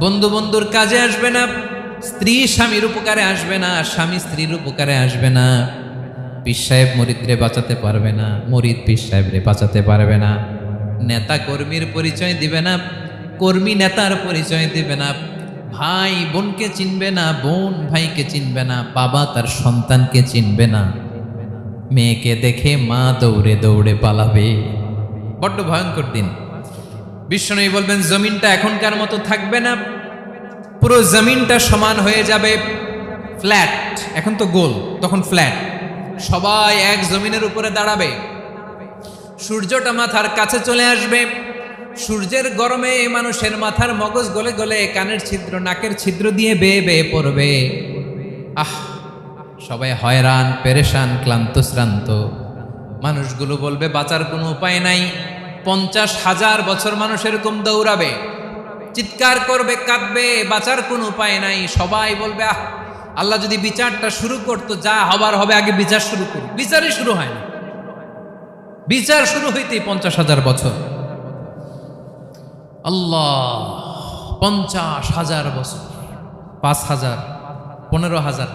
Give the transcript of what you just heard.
বন্ধু বন্ধুর কাজে আসবে না, স্ত্রী স্বামীর উপকারে আসবে না, স্বামী স্ত্রীর উপকারে আসবে না, পীর সাহেব মুরিদরে বাঁচাতে পারবে না, মুরিদ পীর সাহেবরে বাঁচাতে পারবে না, নেতা কর্মীর পরিচয় দিবে না, কর্মী নেতার পরিচয় দিবে না, ভাই বোনকে চিনবে না, বোন ভাইকে চিনবে না, বাবা তার সন্তানকে চিনবে না, মেয়েকে দেখে মা দৌড়ে দৌড়ে পালাবে। বড্ড ভয়ঙ্কর দিন। বিশ্বনবী বলবেন জমিনটা এখনকার মতো থাকবে না, পুরো জমিনটা সমান হয়ে যাবে, ফ্ল্যাট। এখন তো গোল, তখন ফ্ল্যাট। সবাই এক জমিনের উপরে দাঁড়াবে, সূর্যটা মাথার কাছে চলে আসবে, সূর্যের গরমে মানুষের মাথার মগজ গলে গলে কানের ছিদ্র নাকের ছিদ্র দিয়ে বেয়ে বেয়ে পড়বে। আহ, সবাই হয়রান, পেরেশান, ক্লান্ত শ্রান্ত। মানুষগুলো বলবে বাঁচার কোনো উপায় নাই। 50,000 বছর মানুষ এরকম দৌড়াবে, চিৎকার করবে, কাঁদবে, বাঁচার কোনো উপায় নাই। সবাই বলবে আহ, আল্লাহ যদি বিচারটা শুরু করতো, যা হবার হবে, আগে বিচার শুরু করুন। বিচারই শুরু হয় না, বিচার শুরু হইতেই 50,000 বছর। আল্লাহ, 50,000 বছর, 5,000, 15,000